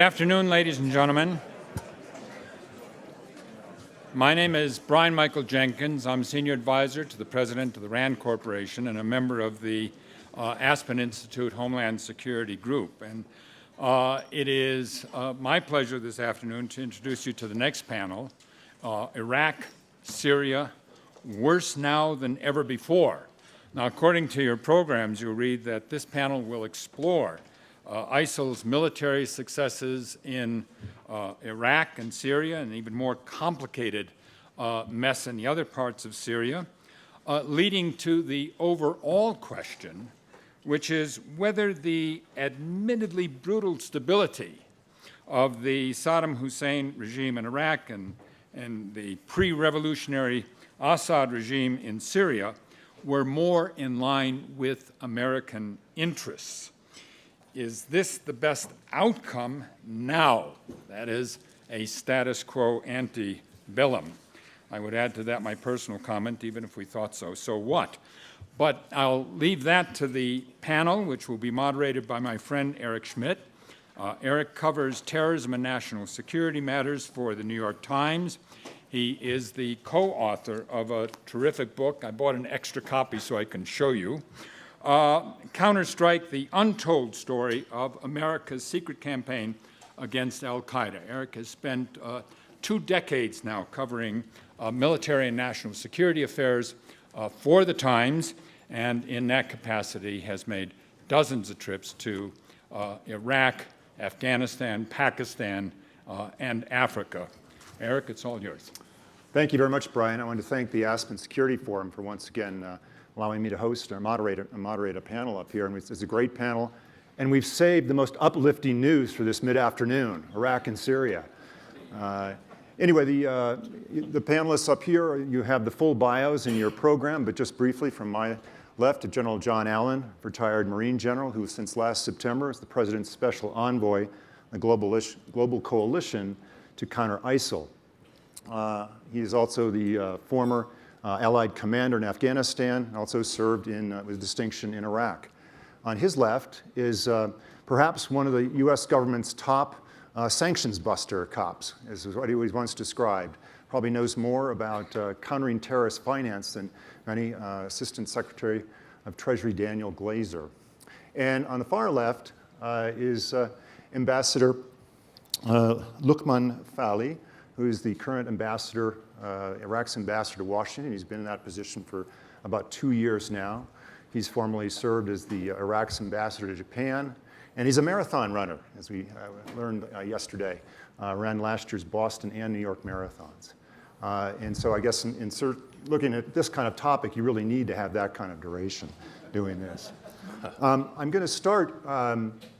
Good afternoon, ladies and gentlemen. My name is Brian Michael Jenkins. I'm Senior Advisor to the President of the RAND Corporation and a member of the Aspen Institute Homeland Security Group. And it is my pleasure this afternoon to introduce you to the next panel, Iraq, Syria, worse now than ever before. Now, according to your programs, you'll read that this panel will explore ISIL's military successes in Iraq and Syria, and even more complicated mess in the other parts of Syria, leading to the overall question, which is whether the admittedly brutal stability of the Saddam Hussein regime in Iraq and the pre-revolutionary Assad regime in Syria were more in line with American interests. Is this the best outcome now? That is a status quo ante bellum. I would add to that my personal comment, even if we thought so. So what? But I'll leave that to the panel, which will be moderated by my friend Eric Schmitt. Eric covers terrorism and national security matters for the New York Times. He is the co-author of a terrific book. I bought an extra copy so I can show you. Counterstrike, the untold story of America's secret campaign against al-Qaeda. Eric has spent 2 decades now covering military and national security affairs for the Times, and in that capacity has made dozens of trips to Iraq, Afghanistan, Pakistan, and Africa. Eric, it's all yours. Thank you very much, Brian. I want to thank the Aspen Security Forum for once again allowing me to host or moderate a panel up here. And it's a great panel. And we've saved the most uplifting news for this mid-afternoon, Iraq and Syria. Anyway, the panelists up here, you have the full bios in your program, but just briefly from my left, General John Allen, retired Marine General, who since last September is the President's Special Envoy, the Global Coalition to counter ISIL. He is also the former Allied commander in Afghanistan, also served with distinction in Iraq. On his left is perhaps one of the US government's top sanctions buster cops, is what he was once described. Probably knows more about countering terrorist finance than any Assistant Secretary of Treasury Daniel Glaser. And on the far left is Ambassador Lukman Faily, who is the current ambassador, Iraq's ambassador to Washington. He's been in that position for about 2 years now. He's formerly served as the Iraq's ambassador to Japan. And he's a marathon runner, as we learned yesterday. Ran last year's Boston and New York marathons. And so I guess looking at this kind of topic, you really need to have that kind of duration doing this. I'm going to start,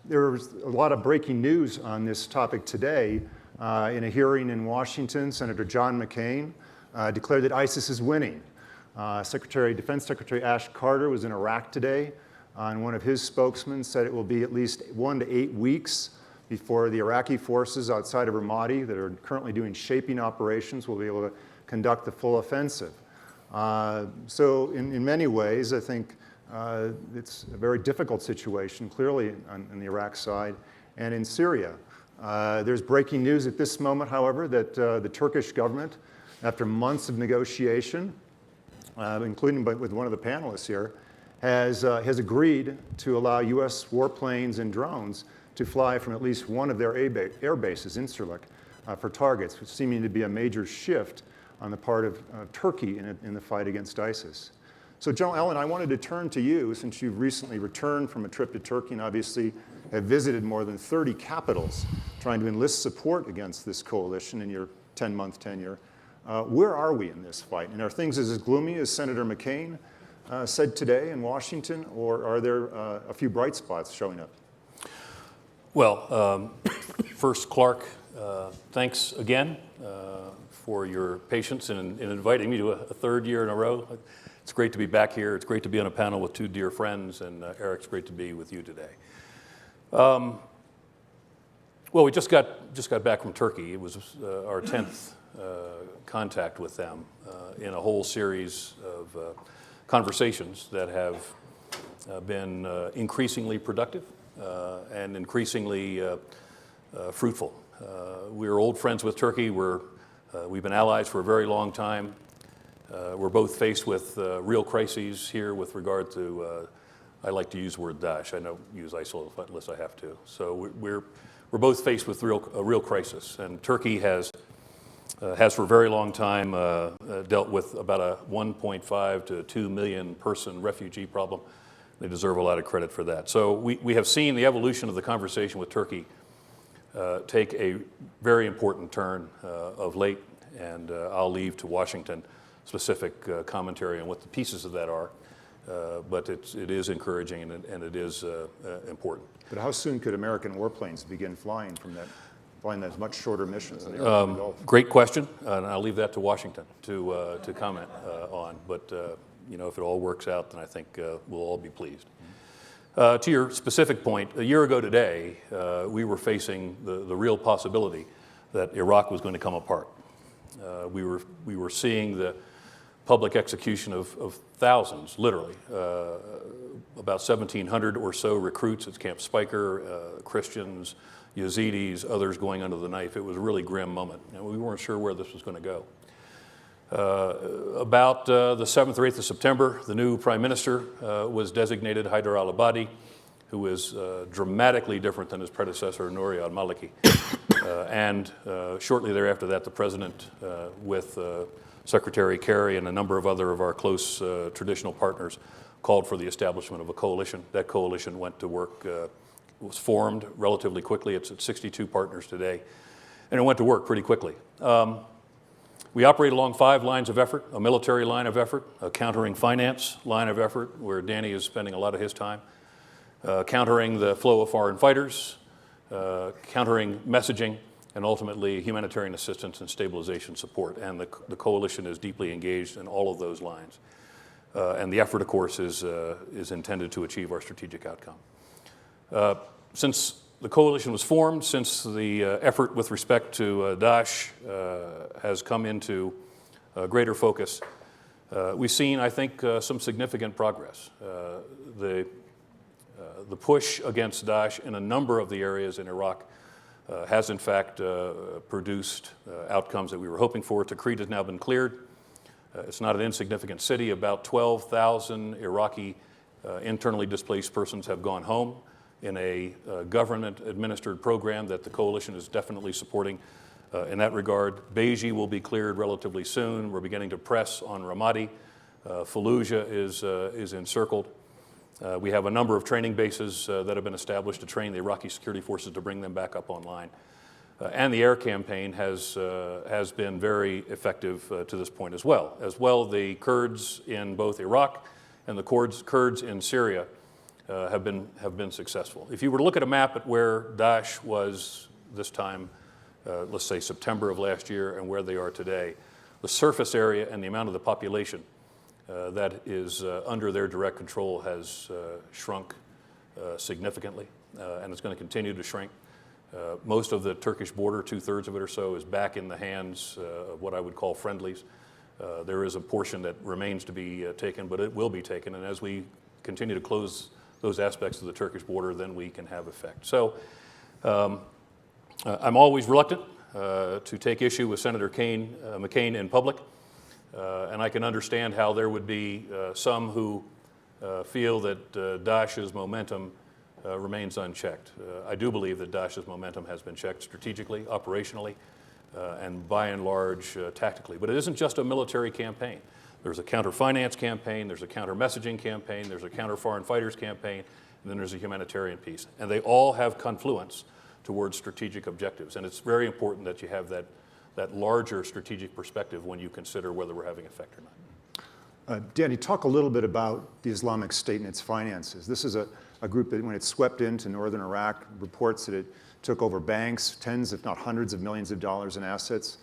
there was a lot of breaking news on this topic today. In a hearing in Washington, Senator John McCain declared that ISIS is winning. Defense Secretary Ash Carter was in Iraq today, and one of his spokesmen said it will be at least 1 to 8 weeks before the Iraqi forces outside of Ramadi that are currently doing shaping operations will be able to conduct the full offensive. So in many ways, I think it's a very difficult situation, clearly on the Iraq side, and in Syria. There's breaking news at this moment, however, that the Turkish government, after months of negotiation, including with one of the panelists here, has agreed to allow US warplanes and drones to fly from at least one of their air bases, Incirlik, for targets, which seeming to be a major shift on the part of Turkey in the fight against ISIS. So, General Allen, I wanted to turn to you, since you've recently returned from a trip to Turkey and obviously have visited more than 30 capitals trying to enlist support against this coalition in your 10-month tenure. Where are we in this fight? And are things as gloomy as Senator McCain said today in Washington, or are there a few bright spots showing up? Well, first, Clark, thanks again for your patience in inviting me to a 3rd year in a row. It's great to be back here. It's great to be on a panel with 2 dear friends, and Eric, it's great to be with you today. Well, we just got back from Turkey. It was our 10th contact with them in a whole series of conversations that have been increasingly productive and increasingly fruitful. We're old friends with Turkey. We've been allies for a very long time. We're both faced with real crises here with regard to, I like to use the word Daesh. I don't use ISIL unless I have to. So we're both faced with a real crisis. And Turkey has for a very long time dealt with about a 1.5 to 2 million person refugee problem. They deserve a lot of credit for that. So we have seen the evolution of the conversation with Turkey take a very important turn of late, and I'll leave to Washington specific commentary on what the pieces of that are. But it is encouraging and it is important. But how soon could American warplanes begin flying those much shorter missions in the Iraqi Gulf? Great question, and I'll leave that to Washington to comment on. But if it all works out, then I think we'll all be pleased. To your specific point, a year ago today, we were facing the real possibility that Iraq was going to come apart. We were seeing the public execution of thousands, literally, about 1,700 or so recruits at Camp Spiker, Christians, Yazidis, others going under the knife. It was a really grim moment, and we weren't sure where this was going to go. About the 7th or 8th of September, the new prime minister was designated Hyder al-Abadi, who is dramatically different than his predecessor, Nouri al-Maliki. And shortly thereafter that, the president, with Secretary Kerry and a number of other of our close traditional partners, called for the establishment of a coalition. That coalition went to work, was formed relatively quickly. It's at 62 partners today, and it went to work pretty quickly. We operate along 5 lines of effort: a military line of effort, a countering finance line of effort, where Danny is spending a lot of his time, countering the flow of foreign fighters, countering messaging, and ultimately humanitarian assistance and stabilization support. And the coalition is deeply engaged in all of those lines. And the effort, of course, is intended to achieve our strategic outcome. Since the coalition was formed, since the effort with respect to Daesh has come into greater focus, we've seen, I think, some significant progress. The push against Daesh in a number of the areas in Iraq has, in fact, produced outcomes that we were hoping for. Tikrit has now been cleared. It's not an insignificant city. About 12,000 Iraqi internally displaced persons have gone home in a government-administered program that the coalition is definitely supporting in that regard. Beji will be cleared relatively soon. We're beginning to press on Ramadi. Fallujah is encircled. We have a number of training bases that have been established to train the Iraqi security forces to bring them back up online. And the air campaign has been very effective to this point as well. The Kurds in both Iraq and the Kurds in Syria have been successful. If you were to look at a map at where Daesh was this time, let's say September of last year, and where they are today, the surface area and the amount of the population that is under their direct control has shrunk significantly, and it's going to continue to shrink. Most of the Turkish border, 2/3 of it or so, is back in the hands of what I would call friendlies. There is a portion that remains to be taken, but it will be taken, and as we continue to close those aspects of the Turkish border, then we can have effect. So I'm always reluctant to take issue with Senator McCain in public, and I can understand how there would be some who feel that Daesh's momentum remains unchecked. I do believe that Daesh's momentum has been checked strategically, operationally, and by and large tactically. But it isn't just a military campaign. There's a counter-finance campaign, there's a counter-messaging campaign, there's a counter-foreign fighters campaign, and then there's a humanitarian piece. And they all have confluence towards strategic objectives. And it's very important that you have that larger strategic perspective when you consider whether we're having effect or not. Danny, talk a little bit about the Islamic State and its finances. This is a group that, when it swept into northern Iraq, reports that it took over banks, tens if not hundreds of millions of dollars in assets.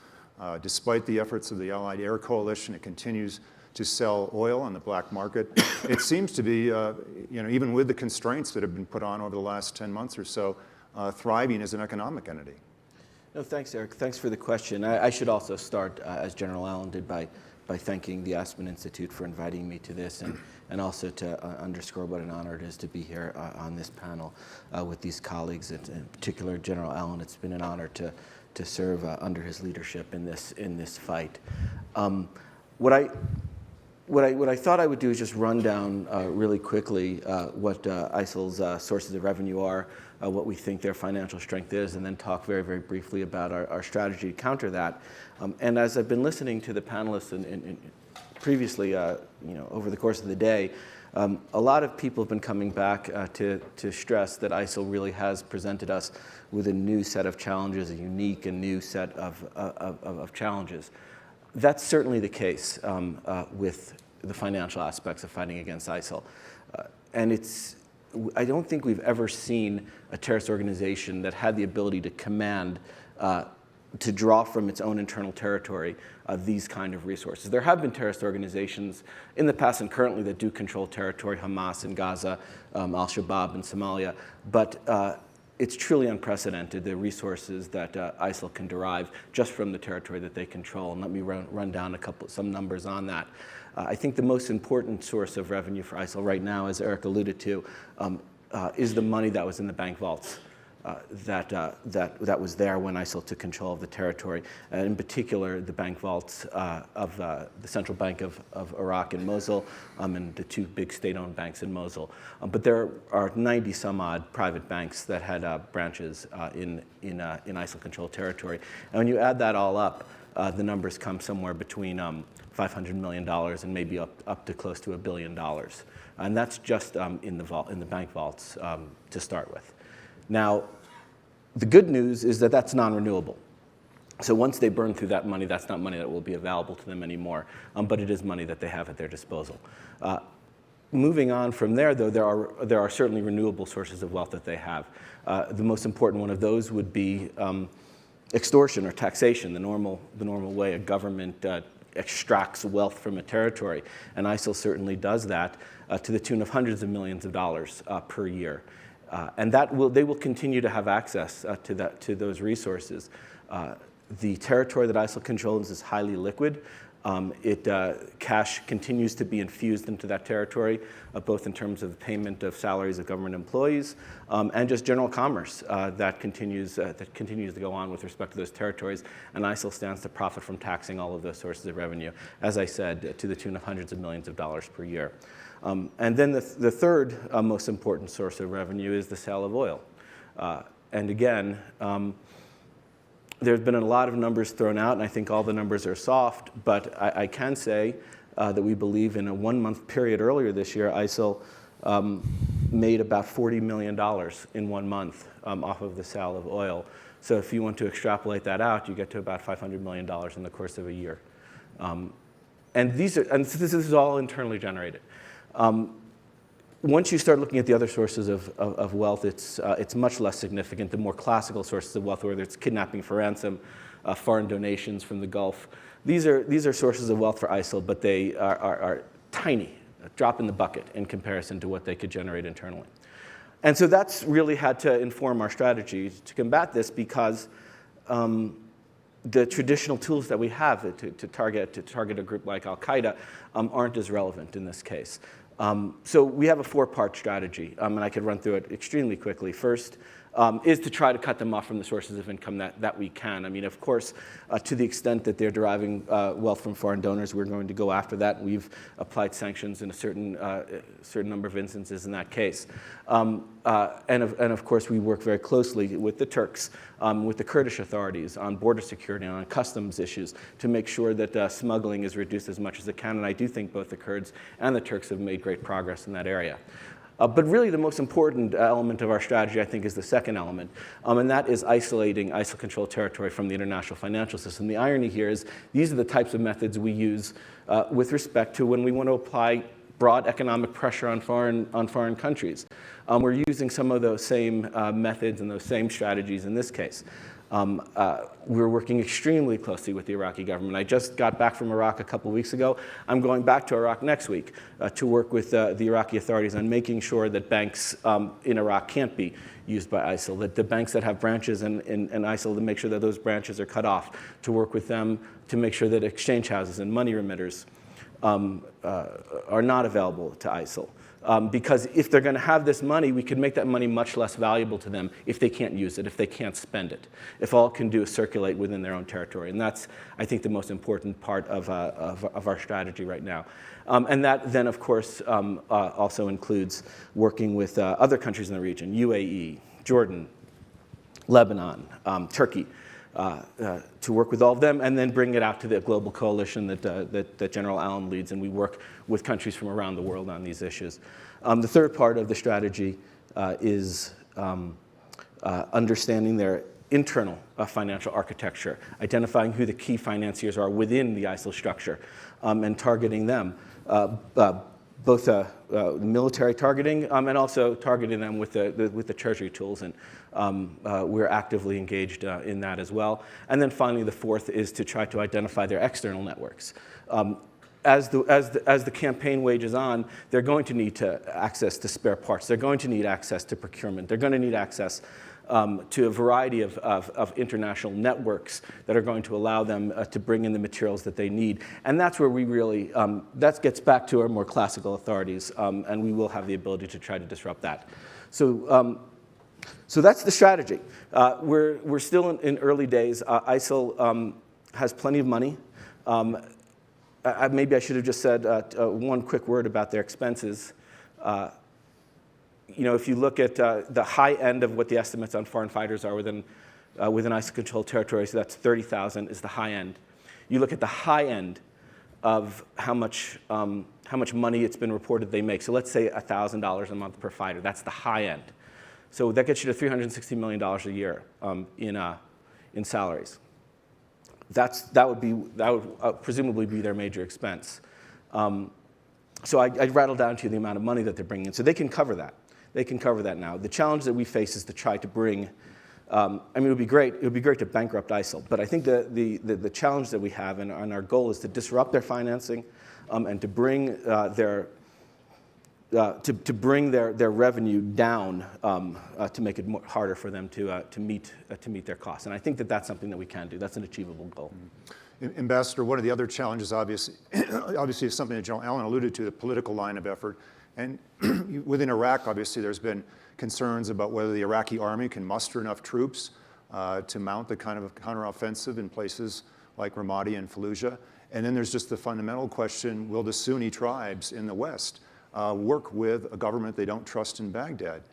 Despite the efforts of the Allied Air Coalition, it continues to sell oil on the black market. It seems to be, even with the constraints that have been put on over the last 10 months or so, thriving as an economic entity. No, thanks, Eric. Thanks for the question. I should also start, as General Allen did, by by thanking the Aspen Institute for inviting me to this, and also to underscore what an honor it is to be here on this panel with these colleagues, and in particular General Allen. It's been an honor to serve under his leadership in this fight. What I thought I would do is just run down really quickly what ISIL's sources of revenue are, what we think their financial strength is, and then talk very, very briefly about our strategy to counter that. And as I've been listening to the panelists and previously, over the course of the day, a lot of people have been coming back to stress that ISIL really has presented us with a new set of challenges, a unique and new set of challenges. That's certainly the case with the financial aspects of fighting against ISIL. And I don't think we've ever seen a terrorist organization that had the ability to command, to draw from its own internal territory these kind of resources. There have been terrorist organizations in the past and currently that do control territory, Hamas in Gaza, Al-Shabaab in Somalia, but it's truly unprecedented, the resources that ISIL can derive just from the territory that they control. And let me run down some numbers on that. I think the most important source of revenue for ISIL right now, as Eric alluded to, is the money that was in the bank vaults that was there when ISIL took control of the territory, and in particular the bank vaults of the Central Bank of Iraq in Mosul, and the two big state-owned banks in Mosul. But there are 90 some odd private banks that had branches in ISIL-controlled territory. And when you add that all up, the numbers come somewhere between $500 million and maybe up to close to $1 billion. And that's just in the bank vaults to start with. Now, the good news is that that's non-renewable. So once they burn through that money, that's not money that will be available to them anymore, but it is money that they have at their disposal. Moving on from there, though, there are certainly renewable sources of wealth that they have. The most important one of those would be extortion or taxation, the normal way a government extracts wealth from a territory. And ISIL certainly does that to the tune of hundreds of millions of dollars per year. And they will continue to have access to those resources. The territory that ISIL controls is highly liquid. Cash continues to be infused into that territory, both in terms of the payment of salaries of government employees and just general commerce that continues to go on with respect to those territories. And ISIL stands to profit from taxing all of those sources of revenue, as I said, to the tune of hundreds of millions of dollars per year. And then the third most important source of revenue is the sale of oil. And again, there's been a lot of numbers thrown out, and I think all the numbers are soft, but I can say that we believe in a 1-month period earlier this year, ISIL made about $40 million in 1 month off of the sale of oil. So if you want to extrapolate that out, you get to about $500 million in the course of a year. And this is all internally generated. Once you start looking at the other sources of wealth, it's much less significant. The more classical sources of wealth, whether it's kidnapping for ransom, foreign donations from the Gulf, these are sources of wealth for ISIL, but they are tiny, a drop in the bucket in comparison to what they could generate internally. And so that's really had to inform our strategy to combat this, because the traditional tools that we have to target a group like Al-Qaeda aren't as relevant in this case. So we have a 4-part strategy, and I could run through it extremely quickly. First is to try to cut them off from the sources of income that we can. I mean, of course, to the extent that they're deriving wealth from foreign donors, we're going to go after that. We've applied sanctions in a certain number of instances in that case. And of course, we work very closely with the Turks, with the Kurdish authorities on border security and on customs issues to make sure that smuggling is reduced as much as it can. And I do think both the Kurds and the Turks have made great progress in that area. But really the most important element of our strategy, I think, is the second element, and that is isolating ISIL-controlled territory from the international financial system. The irony here is these are the types of methods we use with respect to when we want to apply broad economic pressure on foreign countries. We're using some of those same methods and those same strategies in this case. We're working extremely closely with the Iraqi government. I just got back from Iraq a couple of weeks ago. I'm going back to Iraq next week to work with the Iraqi authorities on making sure that banks in Iraq can't be used by ISIL, that the banks that have branches in ISIL, to make sure that those branches are cut off, to work with them to make sure that exchange houses and money remitters are not available to ISIL. Because if they're going to have this money, we could make that money much less valuable to them if they can't use it, if they can't spend it, if all it can do is circulate within their own territory. And that's, I think, the most important part of our strategy right now. And that then, of course, also includes working with other countries in the region, UAE, Jordan, Lebanon, Turkey, to work with all of them, and then bring it out to the global coalition that General Allen leads, and we work with countries from around the world on these issues. The third part of the strategy is understanding their internal financial architecture, identifying who the key financiers are within the ISIL structure, and targeting them, both military targeting and also targeting them with the Treasury tools. And we're actively engaged in that as well. And then finally, the fourth is to try to identify their external networks. As the campaign wages on, they're going to need access to spare parts. They're going to need access to procurement. They're going to need access to a variety of international networks that are going to allow them to bring in the materials that they need. And that's where we really, that gets back to our more classical authorities, and we will have the ability to try to disrupt that. So that's the strategy. We're still in early days. ISIL has plenty of money. Maybe I should have just said one quick word about their expenses. If you look at the high end of what the estimates on foreign fighters are within ISIL-controlled territories, so that's 30,000 is the high end. You look at the high end of how much money it's been reported they make. So let's say $1,000 a month per fighter. That's the high end. So that gets you to $360 million a year in salaries. That would presumably be their major expense. So I rattled down to you the amount of money that they're bringing in. So they can cover that. They can cover that now. The challenge that we face is to try to bring. It would be great. It would be great to bankrupt ISIL, but I think the challenge that we have and our goal is to disrupt their financing, and to bring their revenue down, to make it harder for them to meet their costs. And I think that that's something that we can do. That's an achievable goal. Ambassador, one of the other challenges, obviously, is something that General Allen alluded to, the political line of effort. And within Iraq, obviously, there's been concerns about whether the Iraqi army can muster enough troops to mount the kind of counteroffensive in places like Ramadi and Fallujah. And then there's just the fundamental question, will the Sunni tribes in the West work with a government they don't trust in Baghdad?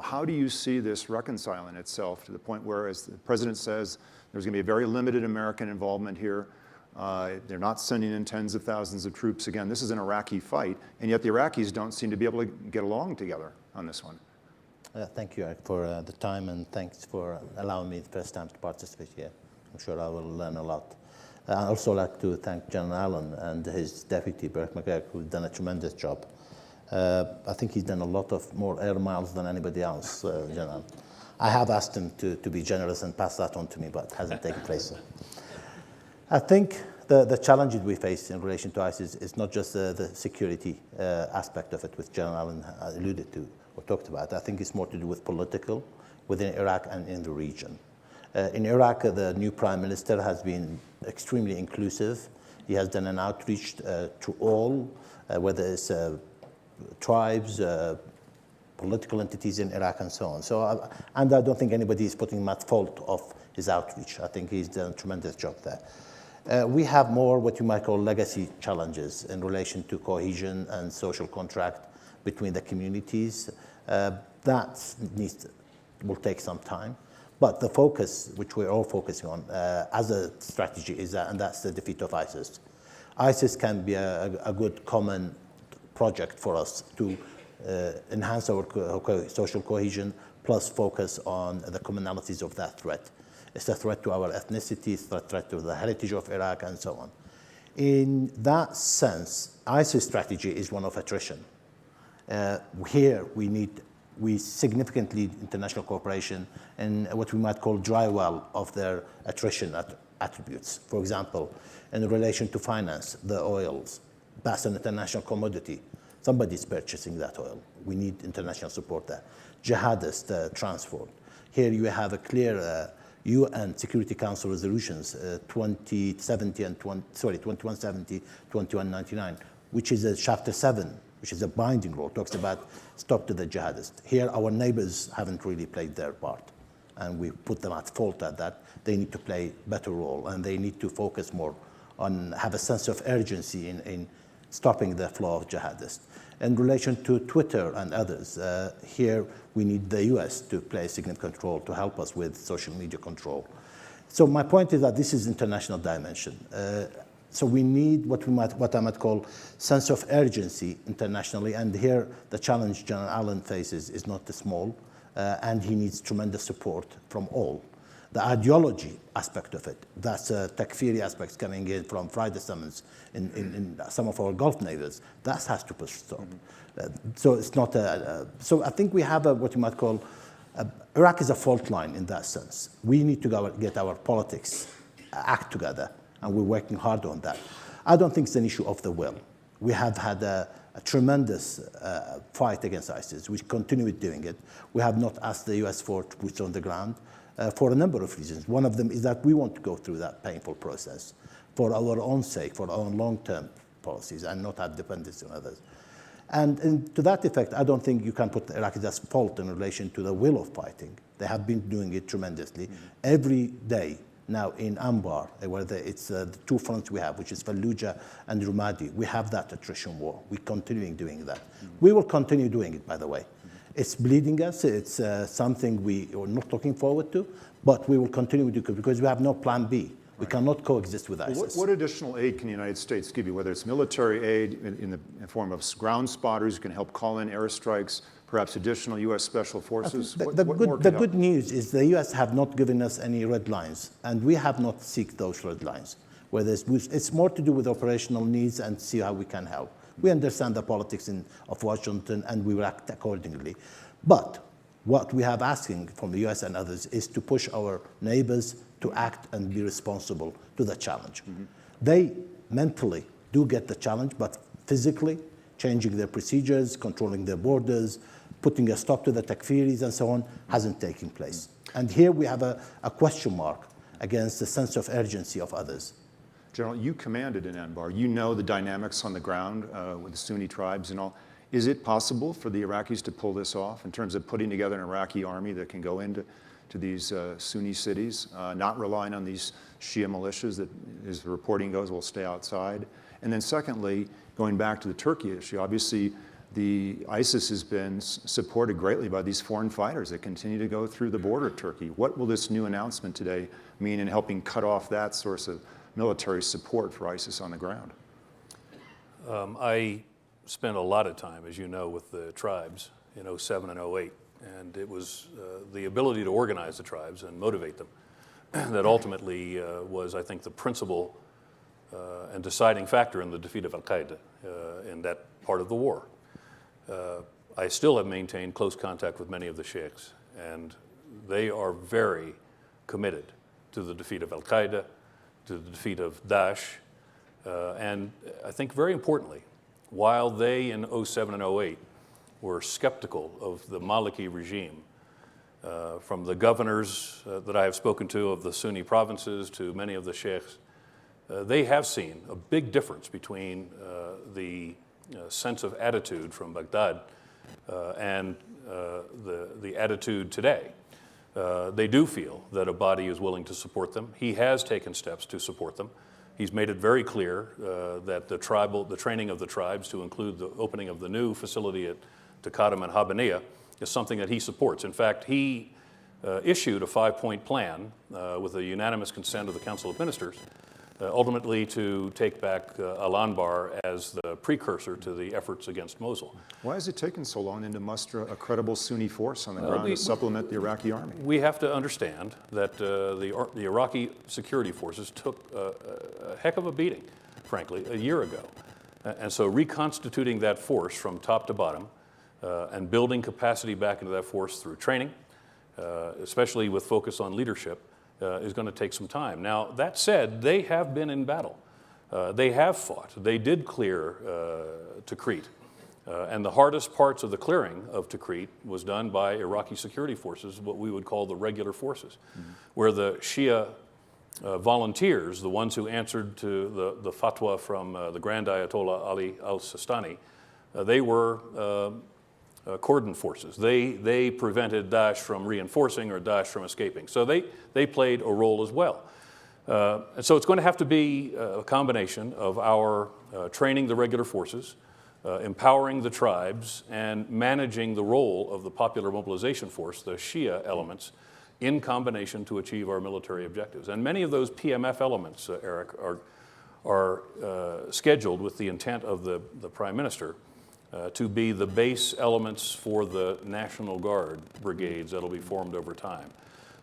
How do you see this reconciling itself to the point where, as the president says, there's going to be a very limited American involvement here? They're not sending in tens of thousands of troops. Again, this is an Iraqi fight, and yet the Iraqis don't seem to be able to get along together on this one. Thank you, Eric, for the time, and thanks for allowing me the first time to participate here. I'm sure I will learn a lot. I'd also like to thank General Allen and his deputy, Bert McGregor, who've done a tremendous job. I think he's done a lot of more air miles than anybody else, General. I have asked him to be generous and pass that on to me, but it hasn't taken place. I think the challenges we face in relation to ISIS is not just the security aspect of it, which General Allen alluded to or talked about. I think it's more to do with political within Iraq and in the region. In Iraq, the new prime minister has been extremely inclusive. He has done an outreach to all, whether it's tribes, political entities in Iraq, and so on. And I don't think anybody is putting him at fault of his outreach. I think he's done a tremendous job there. We have more what you might call legacy challenges in relation to cohesion and social contract between the communities. That will take some time. But the focus, which we're all focusing on as a strategy, is that, and that's the defeat of ISIS. ISIS can be a good common project for us to enhance our social cohesion, plus focus on the commonalities of that threat. It's a threat to our ethnicity, it's a threat to the heritage of Iraq, and so on. In that sense, ISIS strategy is one of attrition. Here, we need we significantly need international cooperation in what we might call dry well of their attrition attributes. For example, in relation to finance, the oils, that's an international commodity. Somebody's purchasing that oil. We need international support there. Jihadist transport. Here you have a clear UN Security Council resolutions 2170, 2199, which is a chapter 7, which is a binding law, talks about stop to the jihadists. Here our neighbors haven't really played their part, and we put them at fault at that. They need to play a better role, and they need to focus more on, have a sense of urgency in stopping the flow of jihadists. In relation to Twitter and others, here we need the US to play a significant role to help us with social media control. So my point is that this is international dimension. So we need what I might call sense of urgency internationally, and here the challenge General Allen faces is not small, and he needs tremendous support from all. The ideology aspect of it, that's takfiri aspects coming in from Friday summons in some of our Gulf neighbors, that has to push stop. So it's not so I think we have what you might call, Iraq is a fault line in that sense. We need to get our politics act together, and we're working hard on that. I don't think it's an issue of the will. We have had a tremendous fight against ISIS. We continue doing it. We have not asked the US for boots on the ground for a number of reasons. One of them is that we want to go through that painful process for our own sake, for our own long-term policies, and not have dependency on others. And to that effect, I don't think you can put the Iraqis as fault in relation to the will of fighting. They have been doing it tremendously. Every day now in Anbar, where it's the two fronts we have, which is Fallujah and Rumadi, we have that attrition war. We're continuing doing that. We will continue doing it, by the way. It's bleeding us. It's something we are not looking forward to, but we will continue to do it because we have no plan B. We cannot coexist with ISIS. What additional aid can the United States give you, whether it's military aid in the form of ground spotters who can help call in airstrikes, perhaps additional U.S. Special Forces? The good news is the U.S. have not given us any red lines, and we have not sought those red lines. It's more to do with operational needs and see how we can help. We understand the politics of Washington, and we will act accordingly. But what we have asking from the US and others is to push our neighbors to act and be responsible to the challenge. They mentally do get the challenge, but physically, changing their procedures, controlling their borders, putting a stop to the takfiris and so on, hasn't taken place. And here we have a question mark against the sense of urgency of others. General, you commanded in Anbar. You know the dynamics on the ground with the Sunni tribes and all. Is it possible for the Iraqis to pull this off in terms of putting together an Iraqi army that can go into these Sunni cities, not relying on these Shia militias that, as the reporting goes, will stay outside? And then secondly, going back to the Turkey issue, obviously the ISIS has been supported greatly by these foreign fighters that continue to go through the border of Turkey. What will this new announcement today mean in helping cut off that source of military support for ISIS on the ground? I spent a lot of time, as you know, with the tribes in 07 and 08, and it was the ability to organize the tribes and motivate them that ultimately was, I think, the principal and deciding factor in the defeat of al-Qaeda in that part of the war. I still have maintained close contact with many of the sheikhs, and they are very committed to the defeat of al-Qaeda, to the defeat of Daesh, and I think very importantly, while they in 07 and 08 were skeptical of the Maliki regime, from the governors that I have spoken to of the Sunni provinces to many of the sheikhs, they have seen a big difference between the sense of attitude from Baghdad and the attitude today. They do feel that a body is willing to support them. He has taken steps to support them. He's made it very clear that the training of the tribes, to include the opening of the new facility at Taqadum and Habaniya, is something that he supports. In fact, he issued a 5-point plan with the unanimous consent of the Council of Ministers, ultimately to take back Al-Anbar as the precursor to the efforts against Mosul. Why has it taken so long then to muster a credible Sunni force on the ground to supplement the Iraqi army? We have to understand that the Iraqi security forces took a heck of a beating, frankly, a year ago. And so reconstituting that force from top to bottom and building capacity back into that force through training, especially with focus on leadership, is going to take some time. Now, that said, they have been in battle. They have fought. They did clear Tikrit. And the hardest parts of the clearing of Tikrit was done by Iraqi security forces, what we would call the regular forces, where the Shia volunteers, the ones who answered to the fatwa from the Grand Ayatollah Ali al-Sistani, they were cordon forces. They prevented Daesh from reinforcing or Daesh from escaping. So they played a role as well. And so it's going to have to be a combination of our training the regular forces, empowering the tribes, and managing the role of the popular mobilization force, the Shia elements, in combination to achieve our military objectives. And many of those PMF elements, Eric, are scheduled with the intent of the Prime Minister to be the base elements for the National Guard brigades that will be formed over time.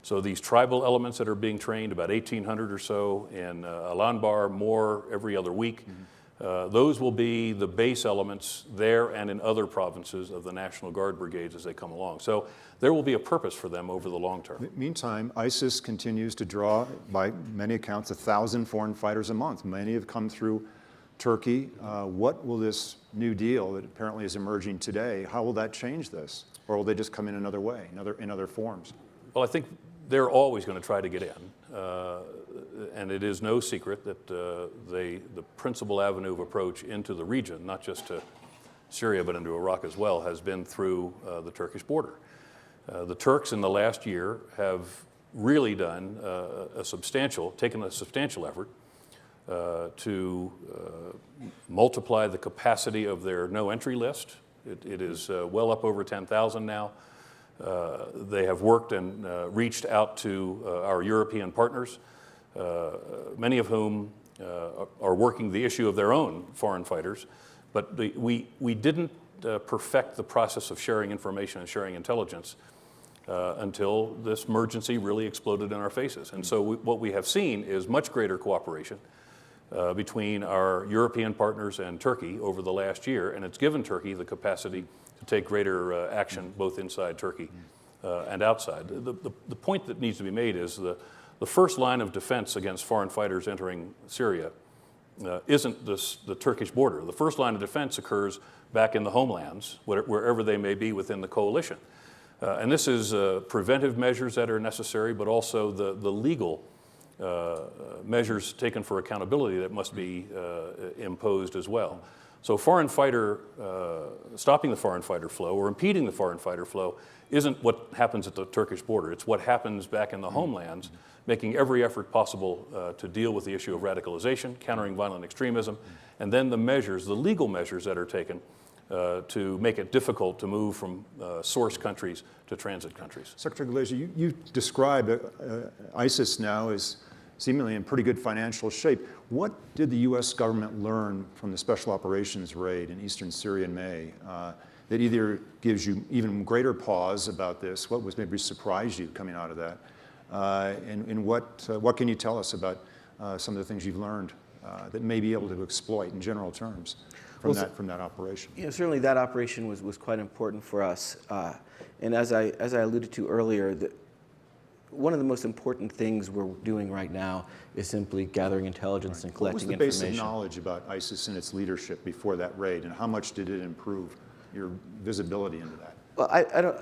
So these tribal elements that are being trained, about 1,800 or so in Al-Anbar, more every other week, those will be the base elements there and in other provinces of the National Guard brigades as they come along. So there will be a purpose for them over the long term. Meantime, ISIS continues to draw, by many accounts, 1,000 foreign fighters a month. Many have come through Turkey. What will this new deal that apparently is emerging today, how will that change this? Or will they just come in another way, in other forms? Well, I think they're always going to try to get in. And it is no secret that the principal avenue of approach into the region, not just to Syria but into Iraq as well, has been through the Turkish border. The Turks in the last year have really done taken a substantial effort to multiply the capacity of their no-entry list. It is well up over 10,000 now. They have worked and reached out to our European partners, many of whom are working the issue of their own foreign fighters. But we didn't perfect the process of sharing information and sharing intelligence until this emergency really exploded in our faces. And so what we have seen is much greater cooperation between our European partners and Turkey over the last year, and it's given Turkey the capacity to take greater action both inside Turkey and outside. The point that needs to be made is the first line of defense against foreign fighters entering Syria isn't the Turkish border. The first line of defense occurs back in the homelands, wherever they may be within the coalition. And this is preventive measures that are necessary, but also the legal measures taken for accountability that must be imposed as well. So stopping the foreign fighter flow or impeding the foreign fighter flow isn't what happens at the Turkish border. It's what happens back in the homelands, making every effort possible to deal with the issue of radicalization, countering violent extremism, and then the legal measures that are taken to make it difficult to move from source countries to transit countries. Secretary Glaser, you describe ISIS now as seemingly in pretty good financial shape. What did the U.S. government learn from the special operations raid in eastern Syria in May that either gives you even greater pause about this, what was maybe surprised you coming out of that, and what can you tell us about some of the things you've learned that may be able to exploit in general terms from that operation? You know, certainly that operation was quite important for us. And as I alluded to earlier, one of the most important things we're doing right now is simply gathering intelligence and collecting information. What was the basic knowledge about ISIS and its leadership before that raid, and how much did it improve your visibility into that? Well, I don't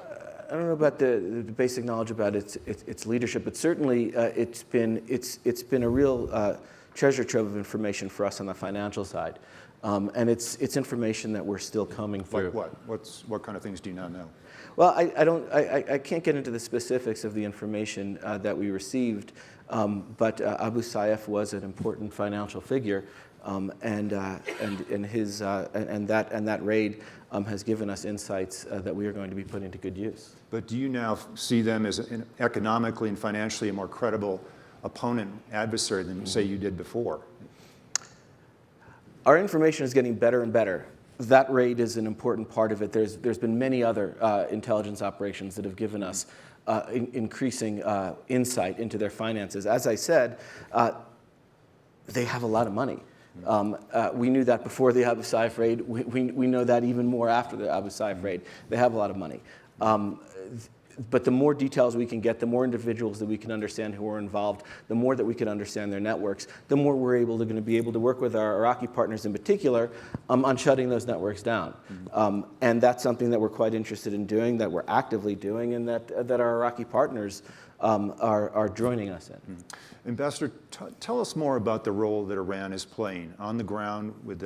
know about the basic knowledge about its leadership, but certainly it's been a real treasure trove of information for us on the financial side, and it's information that we're still combing through. Like what? What kind of things do you not know? Well, I can't get into the specifics of the information that we received, but Abu Sayyaf was an important financial figure, and that raid has given us insights that we are going to be putting to good use. But do you now see them as economically and financially a more credible opponent, adversary than, say, you did before? Our information is getting better and better. That raid is an important part of it. There's been many other intelligence operations that have given us increasing insight into their finances. As I said, they have a lot of money. We knew that before the Abu Sayyaf raid. We know that even more after the Abu Sayyaf raid. They have a lot of money. But the more details we can get, the more individuals that we can understand who are involved, the more that we can understand their networks, the more we're going to be able to work with our Iraqi partners in particular on shutting those networks down. And that's something that we're quite interested in doing, that we're actively doing, and that our Iraqi partners are joining us in. Ambassador, tell us more about the role that Iran is playing on the ground with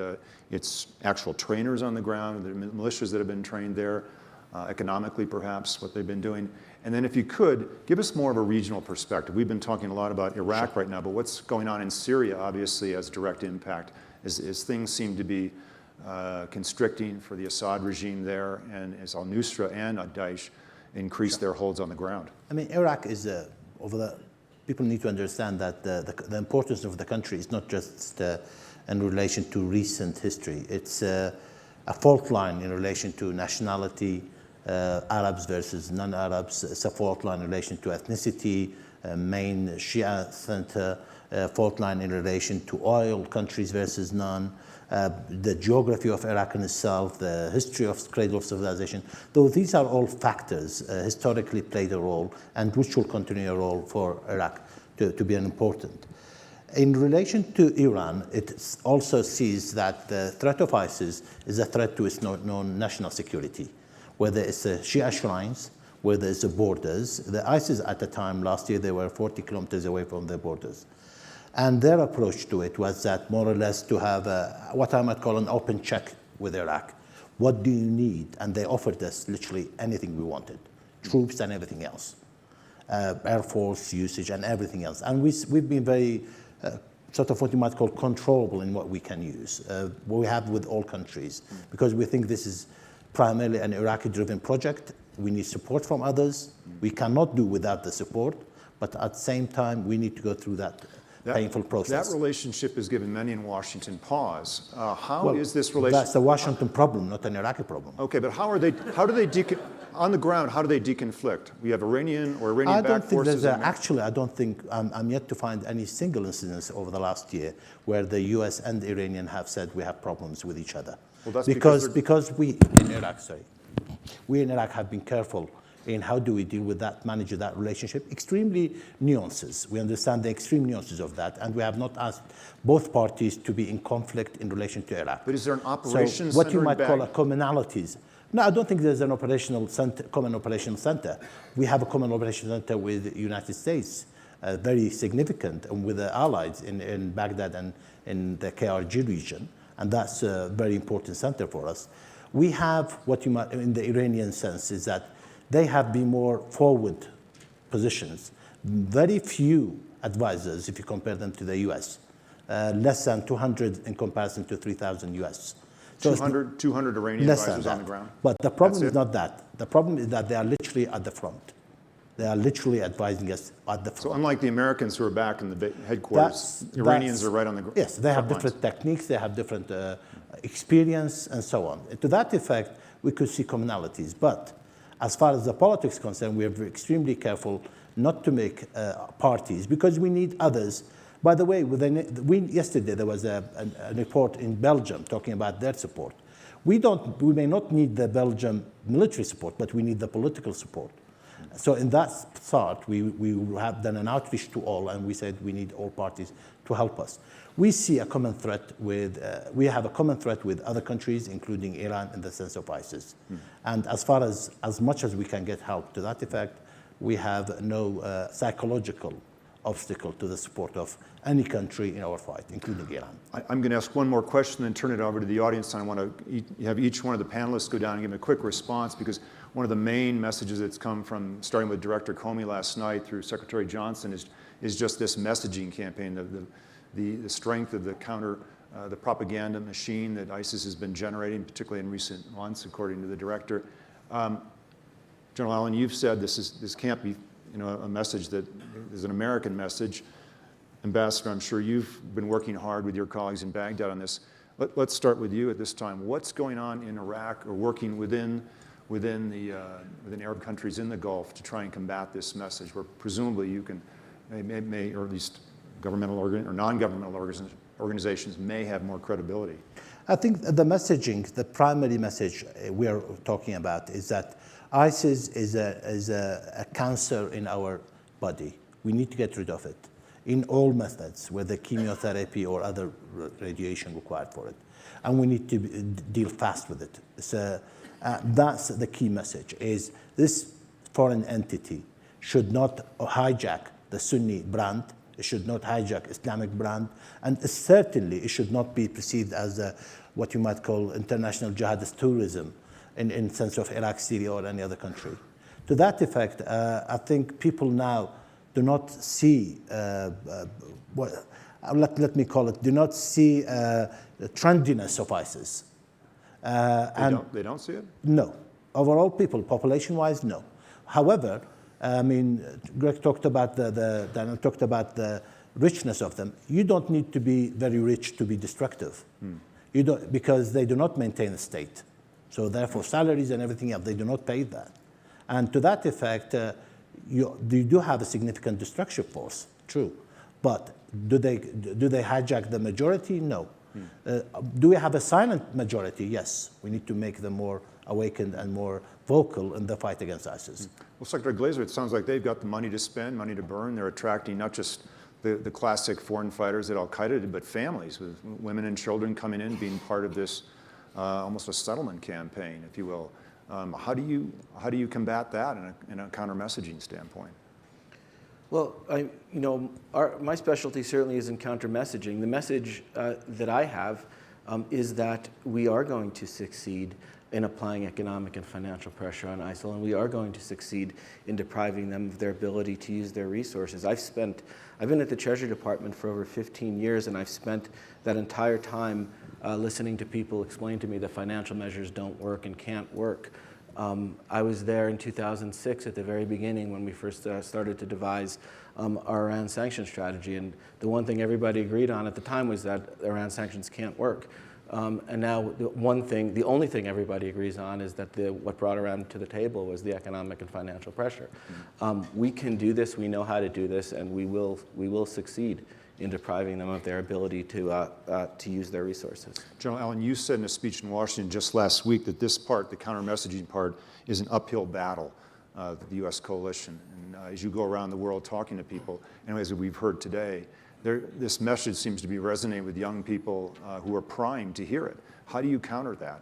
its actual trainers on the ground, the militias that have been trained there, economically perhaps, what they've been doing. And then if you could, give us more of a regional perspective. We've been talking a lot about Iraq right now, but what's going on in Syria obviously has direct impact as things seem to be constricting for the Assad regime there, and as al-Nusra and Daesh increase their holds on the ground. I mean, Iraq is, people need to understand that the importance of the country is not just in relation to recent history. It's a fault line in relation to nationality, Arabs versus non-Arabs. It's a fault line in relation to ethnicity, main Shia center, fault line in relation to oil countries versus none, the geography of Iraq in itself, the history of cradle of civilization. Though these are all factors historically played a role and which will continue a role for Iraq to be an important. In relation to Iran, it also sees that the threat of ISIS is a threat to its known national security, whether it's the Shia shrines, whether it's the borders. The ISIS at the time, last year, they were 40 kilometers away from their borders. And their approach to it was that more or less to have what I might call an open check with Iraq. What do you need? And they offered us literally anything we wanted, troops and everything else, Air Force usage and everything else. And we've been very sort of what you might call controllable in what we can use, what we have with all countries, because we think this is primarily an Iraqi-driven project. We need support from others. We cannot do without the support, but at the same time, we need to go through that painful process. That relationship has given many in Washington pause. How is this relationship? That's the Washington problem, not an Iraqi problem. Okay, but how do they, on the ground, how do they deconflict? We have Iranian or Iranian-backed forces. Actually, I don't think, I'm yet to find any single incident over the last year where the US and the Iranian have said we have problems with each other. Well, that's because we in Iraq have been careful in how do we deal with that, manage that relationship. Extremely nuances. We understand the extreme nuances of that, and we have not asked both parties to be in conflict in relation to Iraq. But is there an operations center? What you might call a commonalities. No, I don't think there's an operational center, common operational center. We have a common operational center with the United States, very significant, and with the allies in Baghdad and in the KRG region, and that's a very important center for us. We have what you might, in the Iranian sense, is that they have been more forward positions. Very few advisors, if you compare them to the US. Less than 200 in comparison to 3,000 US. So 200 Iranian advisors on the ground? But the problem is not that. The problem is that they are literally at the front. They are literally advising us at the front. So unlike the Americans who are back in the headquarters, Iranians are right on the ground. Yes, they have different techniques, they have different experience, and so on. To that effect, we could see commonalities. But as far as the politics is concerned, we are extremely careful not to make parties, because we need others. By the way, yesterday there was a report in Belgium talking about their support. We may not need the Belgian military support, but we need the political support. So in that thought, we have done an outreach to all, and we said we need all parties to help us. We see a common threat we have a common threat with other countries, including Iran, in the sense of ISIS. And as much as we can get help to that effect, we have no psychological obstacle to the support of any country in our fight, including Iran. I'm going to ask one more question, then turn it over to the audience. And I want to have each one of the panelists go down and give a quick response, because one of the main messages that's come from, starting with Director Comey last night through Secretary Johnson, is just this messaging campaign, the strength of the propaganda machine that ISIS has been generating, particularly in recent months, according to the director. General Allen, you've said this can't be a message that is an American message. Ambassador, I'm sure you've been working hard with your colleagues in Baghdad on this. Let's start with you at this time. What's going on in Iraq, or working within Arab countries in the Gulf to try and combat this message, where presumably you can, or at least governmental or non-governmental organizations may have more credibility? I think the messaging, the primary message we are talking about is that ISIS is a cancer in our body. We need to get rid of it in all methods, whether chemotherapy or other radiation required for it. And we need to deal fast with it. So that's the key message, is this foreign entity should not hijack the Sunni brand, it should not hijack Islamic brand, and certainly it should not be perceived as what you might call international jihadist tourism in sense of Iraq, Syria, or any other country. To that effect, I think people now do not see, let me call it, do not see the trendiness of ISIS. They don't see it? No. Overall people, population-wise, no. However, I mean, Greg talked about Daniel talked about the richness of them. You don't need to be very rich to be destructive. You don't, because they do not maintain a state. So therefore, salaries and everything else, they do not pay that. And to that effect, you do have a significant destruction force, true. But do they hijack the majority? No. Do we have a silent majority? Yes. We need to make them more awakened and more vocal in the fight against ISIS. Well, Secretary Glaser, it sounds like they've got the money to spend, money to burn. They're attracting not just the classic foreign fighters that al-Qaeda did, but families with women and children coming in, being part of this almost a settlement campaign, if you will. How do you combat that in a counter-messaging standpoint? Well, my specialty certainly is in counter-messaging. The message that I have is that we are going to succeed in applying economic and financial pressure on ISIL, and we are going to succeed in depriving them of their ability to use their resources. I've been at the Treasury Department for over 15 years, and I've spent that entire time listening to people explain to me that financial measures don't work and can't work. I was there in 2006 at the very beginning when we first started to devise our Iran sanctions strategy, and the one thing everybody agreed on at the time was that Iran sanctions can't work. And now the only thing everybody agrees on is that what brought Iran to the table was the economic and financial pressure. We can do this, we know how to do this, and we will succeed in depriving them of their ability to use their resources. General Allen, you said in a speech in Washington just last week that this part, the counter-messaging part, is an uphill battle of the U.S. coalition. And as you go around the world talking to people, and as we've heard today, this message seems to be resonating with young people who are primed to hear it. How do you counter that?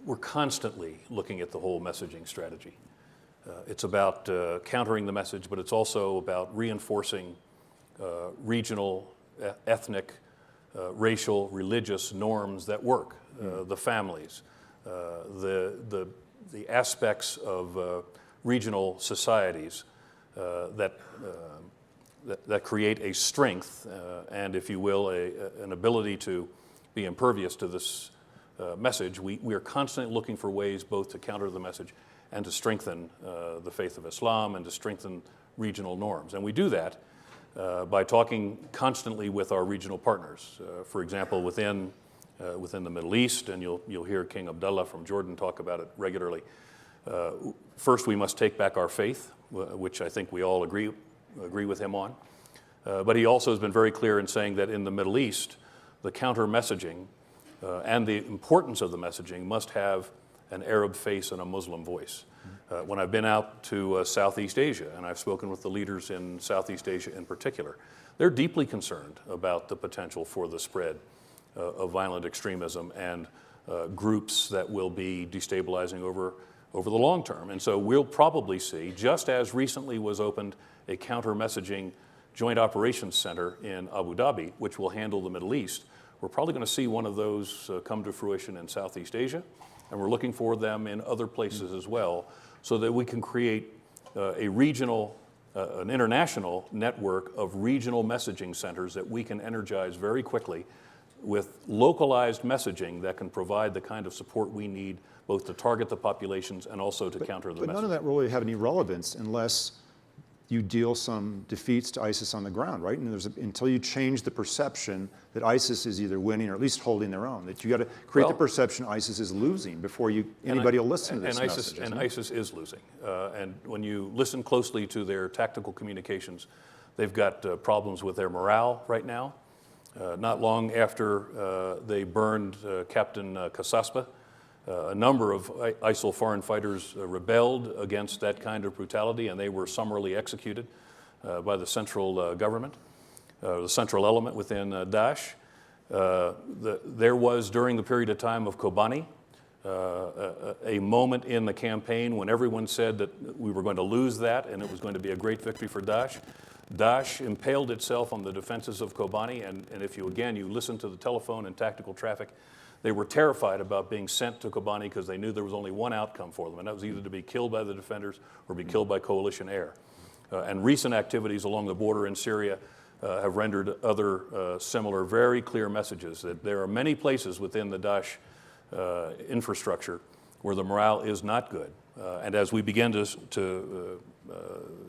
We're constantly looking at the whole messaging strategy. It's about countering the message, but it's also about reinforcing regional, ethnic, racial, religious norms that work. The families, the aspects of regional societies that create a strength and, if you will, an ability to be impervious to this message. We are constantly looking for ways both to counter the message and to strengthen the faith of Islam and to strengthen regional norms. And we do that by talking constantly with our regional partners. For example, within the Middle East, and you'll hear King Abdullah from Jordan talk about it regularly. First, we must take back our faith, which I think we all agree with him on. But he also has been very clear in saying that in the Middle East, the counter-messaging and the importance of the messaging must have an Arab face and a Muslim voice. When I've been out to Southeast Asia, and I've spoken with the leaders in Southeast Asia in particular, they're deeply concerned about the potential for the spread of violent extremism and groups that will be destabilizing over the long term. And so we'll probably see, just as recently was opened a counter-messaging joint operations center in Abu Dhabi, which will handle the Middle East, we're probably going to see one of those come to fruition in Southeast Asia, and we're looking for them in other places as well, so that we can create a regional, an international network of regional messaging centers that we can energize very quickly with localized messaging that can provide the kind of support we need both to target the populations and also to counter the message. But none of that really have any relevance unless you deal some defeats to ISIS on the ground, right? And until you change the perception that ISIS is either winning or at least holding their own, that you got to create the perception ISIS is losing before anybody will listen to this message. ISIS is losing. And when you listen closely to their tactical communications, They've got problems with their morale right now. Not long after they burned Captain Kasaspa, a number of ISIL foreign fighters rebelled against that kind of brutality, and they were summarily executed by the central government, the central element within Daesh. There was, during the period of time of Kobani, a moment in the campaign when everyone said that we were going to lose that and it was going to be a great victory for Daesh. Daesh impaled itself on the defenses of Kobani, and if you listen to the telephone and tactical traffic, they were terrified about being sent to Kobani because they knew there was only one outcome for them, and that was either to be killed by the defenders or be killed by coalition air. And recent activities along the border in Syria have rendered other similar, very clear messages that there are many places within the Daesh infrastructure where the morale is not good. And as we begin to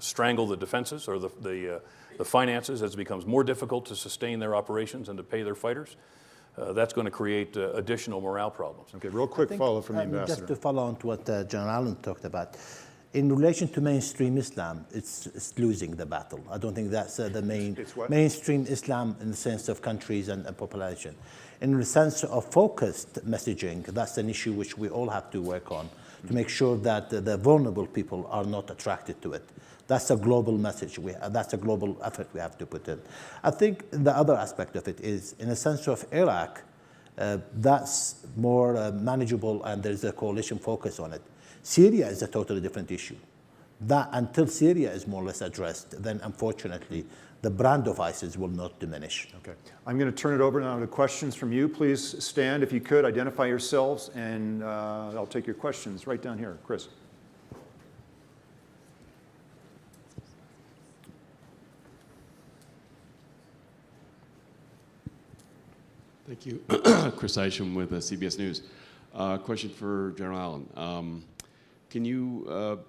strangle the defenses or the finances, as it becomes more difficult to sustain their operations and to pay their fighters, that's going to create additional morale problems. Okay, real quick follow from the ambassador. Just to follow on to what General Allen talked about, in relation to mainstream Islam, it's losing the battle. I don't think that's the main mainstream Islam in the sense of countries and population. In the sense of focused messaging, that's an issue which we all have to work on to make sure that the vulnerable people are not attracted to it. That's a global message. That's a global effort we have to put in. I think the other aspect of it is, in a sense of Iraq, that's more manageable and there's a coalition focus on it. Syria is a totally different issue. That until Syria is more or less addressed, then unfortunately the brand of ISIS will not diminish. Okay, I'm going to turn it over now to questions from you. Please stand if you could, identify yourselves, and I'll take your questions right down here. Chris. Thank you. Chris Isham with CBS News. Question for General Allen. Can you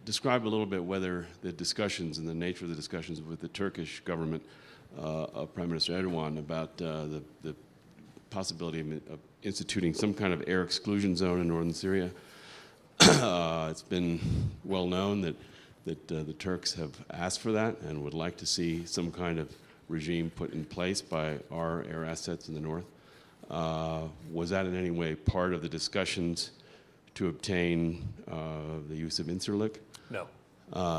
describe a little bit whether the discussions and the nature of the discussions with the Turkish government of Prime Minister Erdogan about the possibility of instituting some kind of air exclusion zone in northern Syria? It's been well known that the Turks have asked for that and would like to see some kind of regime put in place by our air assets in the north. Was that in any way part of the discussions to obtain the use of Incirlik? No.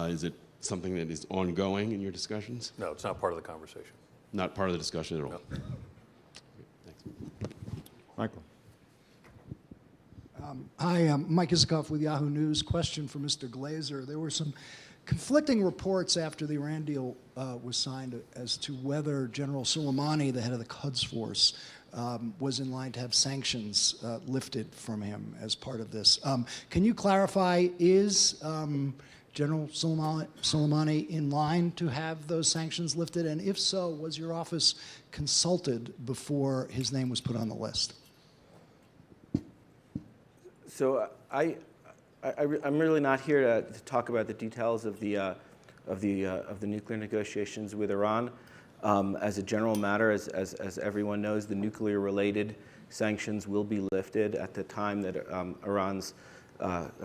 Is it something that is ongoing in your discussions? No, it's not part of the conversation. Not part of the discussion at all? No. Thanks. Michael. Hi, I'm Mike Isikoff with Yahoo News. Question for Mr. Glaser. There were some conflicting reports after the Iran deal was signed as to whether General Soleimani, the head of the Quds Force, was in line to have sanctions lifted from him as part of this. Can you clarify, is General Soleimani in line to have those sanctions lifted? And if so, was your office consulted before his name was put on the list? So I'm really not here to talk about the details of the nuclear negotiations with Iran. As a general matter, as everyone knows, the nuclear-related sanctions will be lifted at the time that Iran's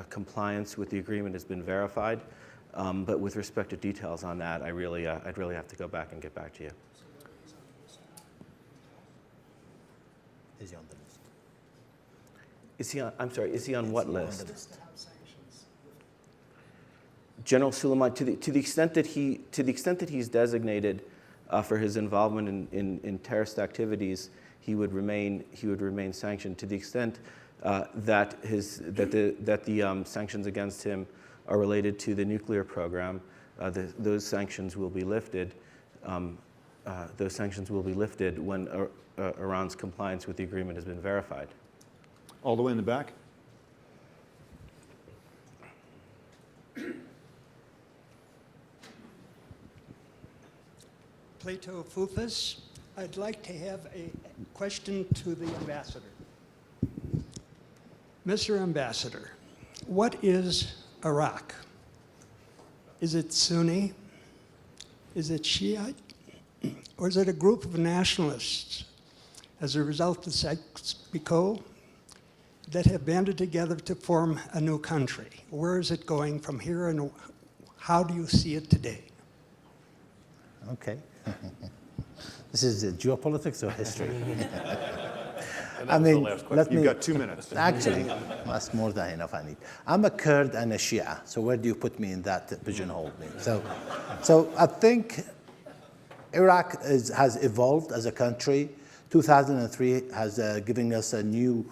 compliance with the agreement has been verified. But with respect to details on that, I'd really have to go back and get back to you. Is he on the list? Is he on? I'm sorry. Is he on what list? General Soleimani, to the extent that he's designated for his involvement in terrorist activities, he would remain sanctioned. To the extent that the sanctions against him are related to the nuclear program, those sanctions will be lifted. Those sanctions will be lifted when Iran's compliance with the agreement has been verified. All the way in the back. Plato Fufus. I'd like to have a question to the ambassador. Mr. Ambassador, what is Iraq? Is it Sunni? Is it Shiite? Or is it a group of nationalists as a result of Sykes-Picot that have banded together to form a new country? Where is it going from here, and how do you see it today? Okay. This is geopolitics or history? And that was the last question. You've got 2 minutes. Actually, that's more than enough I need. I'm a Kurd and a Shia, so where do you put me in that pigeonhole? So I think Iraq has evolved as a country. 2003 has given us a new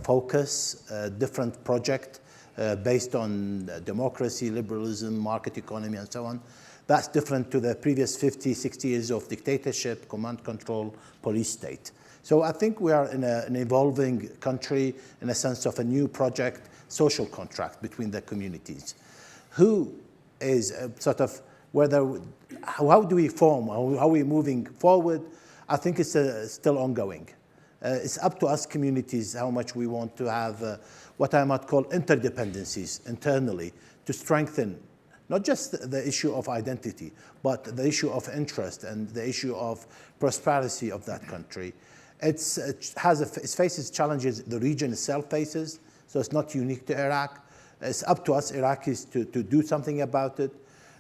focus, a different project based on democracy, liberalism, market economy, and so on. That's different to the previous 50, 60 years of dictatorship, command control, police state. So I think we are in an evolving country in a sense of a new project, social contract between the communities. Who is sort of, how do we form, how are we moving forward? I think it's still ongoing. It's up to us communities how much we want to have what I might call interdependencies internally to strengthen not just the issue of identity, but the issue of interest and the issue of prosperity of that country. It faces challenges the region itself faces, so it's not unique to Iraq. It's up to us Iraqis to do something about it.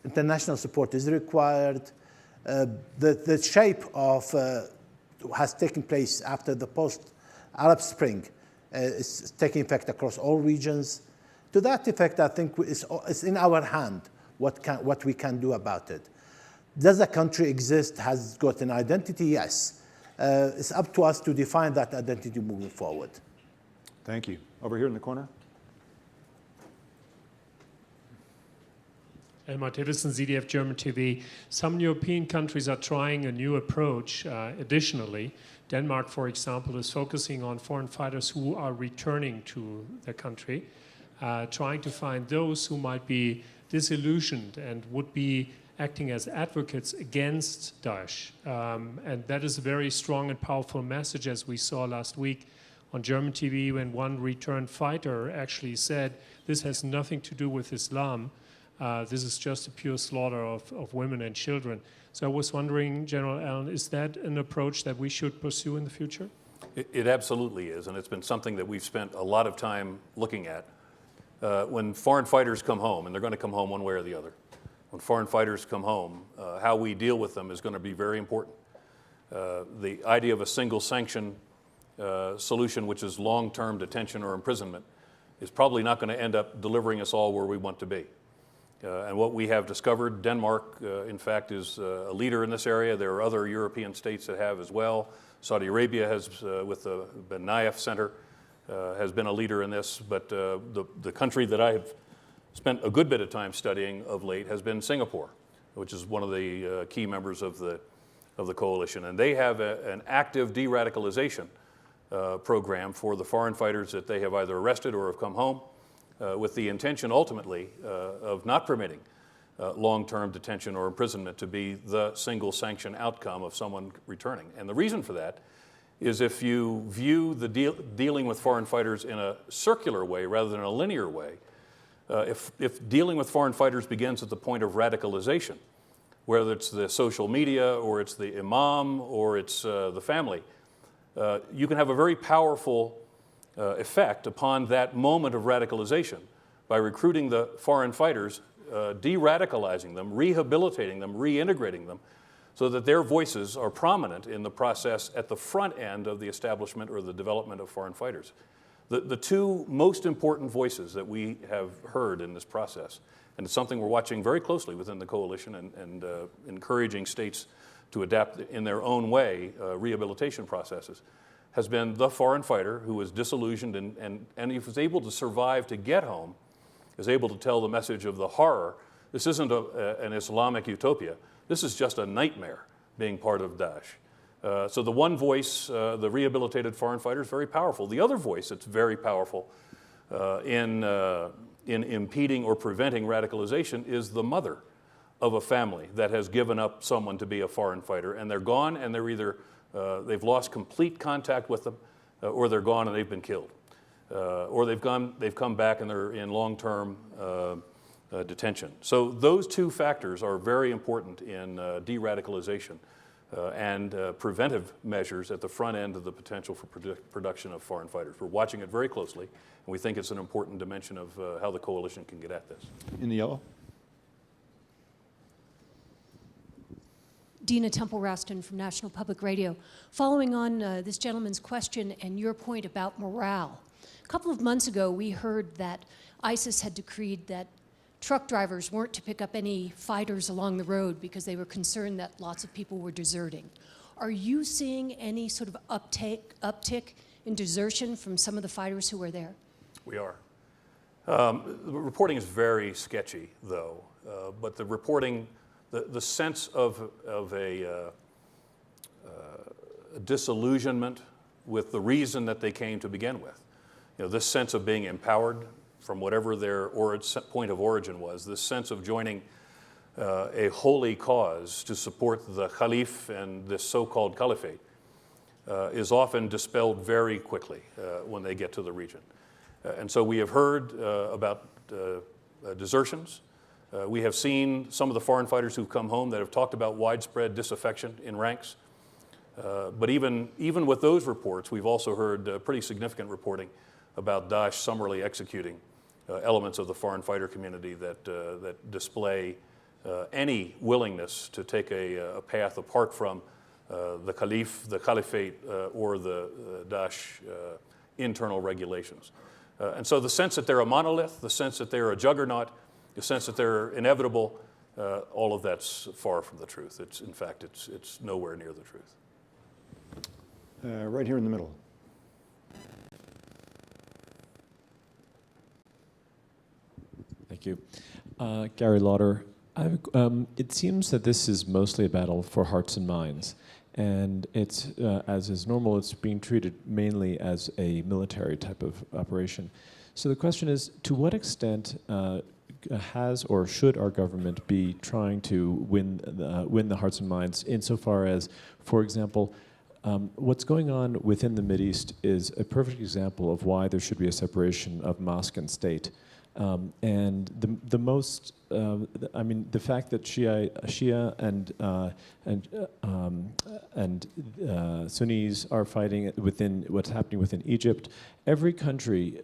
International support is required. The shape of has taken place after the post-Arab Spring is taking effect across all regions. To that effect, I think it's in our hand what we can do about it. Does a country exist, has got an identity? Yes. It's up to us to define that identity moving forward. Thank you. Over here in the corner. Elmar Tiverson, ZDF German TV. Some European countries are trying a new approach. Additionally, Denmark, for example, is focusing on foreign fighters who are returning to their country, trying to find those who might be disillusioned and would be acting as advocates against Daesh. And that is a very strong and powerful message, as we saw last week on German TV when one returned fighter actually said, this has nothing to do with Islam. This is just a pure slaughter of women and children. So I was wondering, General Allen, is that an approach that we should pursue in the future? It absolutely is, and it's been something that we've spent a lot of time looking at. When foreign fighters come home, and they're going to come home one way or the other, when foreign fighters come home, how we deal with them is going to be very important. The idea of a single sanction solution, which is long-term detention or imprisonment, is probably not going to end up delivering us all where we want to be. And what we have discovered, Denmark, in fact, is a leader in this area. There are other European states that have as well. Saudi Arabia has, with the Ben Nayef Center, has been a leader in this. But the country that I have spent a good bit of time studying of late has been Singapore, which is one of the key members of the coalition. And they have an active de-radicalization program for the foreign fighters that they have either arrested or have come home, with the intention ultimately of not permitting long-term detention or imprisonment to be the single sanction outcome of someone returning. And the reason for that is if you view the dealing with foreign fighters in a circular way rather than a linear way, if dealing with foreign fighters begins at the point of radicalization, whether it's the social media or it's the imam or it's the family, you can have a very powerful effect upon that moment of radicalization by recruiting the foreign fighters, de-radicalizing them, rehabilitating them, reintegrating them, so that their voices are prominent in the process at the front end of the establishment or the development of foreign fighters. The two most important voices that we have heard in this process, and it's something we're watching very closely within the coalition and encouraging states to adapt in their own way rehabilitation processes, has been the foreign fighter who was disillusioned and he was able to survive to get home, is able to tell the message of the horror. This isn't an Islamic utopia. This is just a nightmare being part of Daesh. So the one voice, the rehabilitated foreign fighter, is very powerful. The other voice that's very powerful in impeding or preventing radicalization is the mother of a family that has given up someone to be a foreign fighter, and they're gone and they're either they've lost complete contact with them, or they're gone and they've been killed, or they've come back and they're in long-term detention. So those two factors are very important in de-radicalization and preventive measures at the front end of the potential for production of foreign fighters. We're watching it very closely, and we think it's an important dimension of how the coalition can get at this. In the yellow. Dina Temple-Raston from National Public Radio. Following on this gentleman's question and your point about morale, a couple of months ago we heard that ISIS had decreed that truck drivers weren't to pick up any fighters along the road because they were concerned that lots of people were deserting. Are you seeing any sort of uptick in desertion from some of the fighters who were there? We are. The reporting is very sketchy, though, but the reporting, the sense of a disillusionment with the reason that they came to begin with, this sense of being empowered from whatever their point of origin was, this sense of joining a holy cause to support the Caliph and this so-called caliphate is often dispelled very quickly when they get to the region. And so we have heard about desertions. We have seen some of the foreign fighters who've come home that have talked about widespread disaffection in ranks. But even with those reports, we've also heard pretty significant reporting about Daesh summarily executing elements of the foreign fighter community that display any willingness to take a path apart from the Caliph, the Caliphate, or the Daesh internal regulations. And so the sense that they're a monolith, the sense that they're a juggernaut, the sense that they're inevitable, all of that's far from the truth. In fact, it's nowhere near the truth. Right here in the middle. Thank you. Gary Lauder. It seems that this is mostly a battle for hearts and minds. And it's, as is normal, it's being treated mainly as a military type of operation. So the question is, to what extent has or should our government be trying to win the hearts and minds insofar as, for example, what's going on within the Mideast is a perfect example of why there should be a separation of mosque and state. And the fact that Shia and Sunnis are fighting within what's happening within Egypt, every country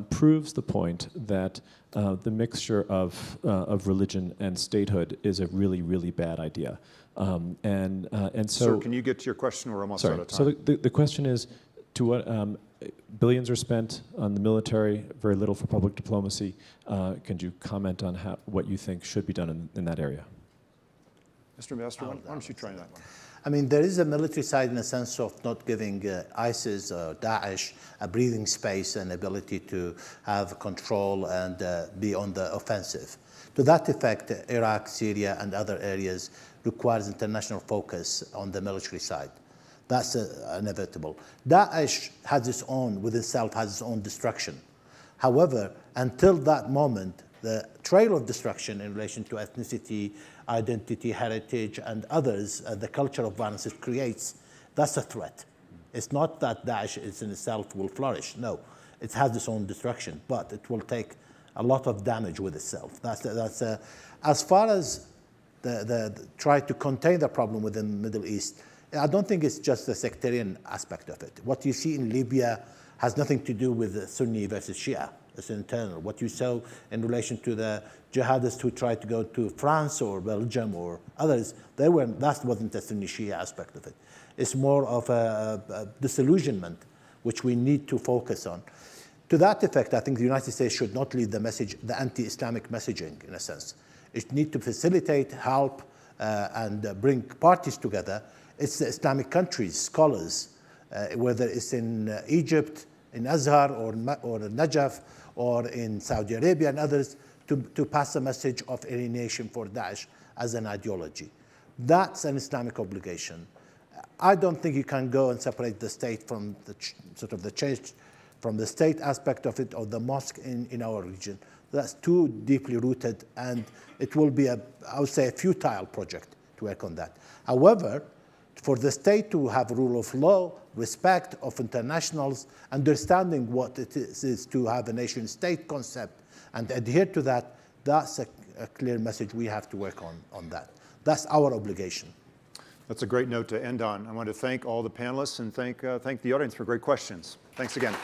proves the point that the mixture of religion and statehood is a really, really bad idea. And so, Sir, can you get to your question? We're almost out of time. So the question is, to what billions are spent on the military, very little for public diplomacy. Can you comment on what you think should be done in that area? Mr. Ambassador, why don't you try that one? I mean, there is a military side in the sense of not giving ISIS or Daesh a breathing space and ability to have control and be on the offensive. To that effect, Iraq, Syria, and other areas requires international focus on the military side. That's inevitable. Daesh has its own, with itself, has its own destruction. However, until that moment, the trail of destruction in relation to ethnicity, identity, heritage, and others, the culture of violence it creates, that's a threat. It's not that Daesh in itself will flourish. No, it has its own destruction, but it will take a lot of damage with itself. As far as the try to contain the problem within the Middle East, I don't think it's just the sectarian aspect of it. What you see in Libya has nothing to do with Sunni versus Shia. It's internal. What you saw in relation to the jihadists who tried to go to France or Belgium or others, that wasn't the Sunni Shia aspect of it. It's more of a disillusionment, which we need to focus on. To that effect, I think the United States should not lead the message, the anti-Islamic messaging, in a sense. It needs to facilitate, help, and bring parties together. It's the Islamic countries, scholars, whether it's in Egypt, in Azhar, or Najaf, or in Saudi Arabia and others, to pass a message of alienation for Daesh as an ideology. That's an Islamic obligation. I don't think you can go and separate the state from the change from the state aspect of it or the mosque in our region. That's too deeply rooted, and it will be I would say, a futile project to work on that. However, for the state to have rule of law, respect of internationals, understanding what it is to have a nation-state concept and adhere to that, that's a clear message we have to work on that. That's our obligation. That's a great note to end on. I want to thank all the panelists and thank the audience for great questions. Thanks again.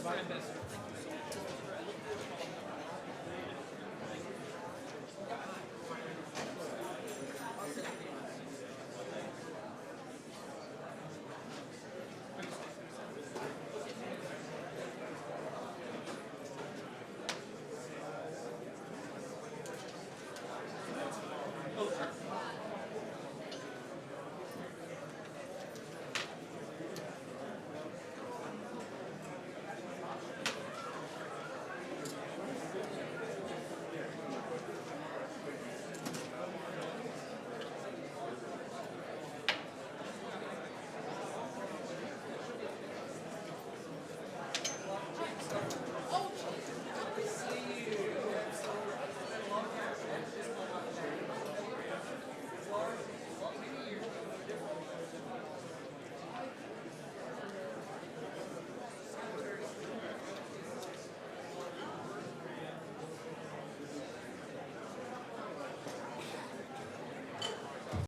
Mr. Ambassador.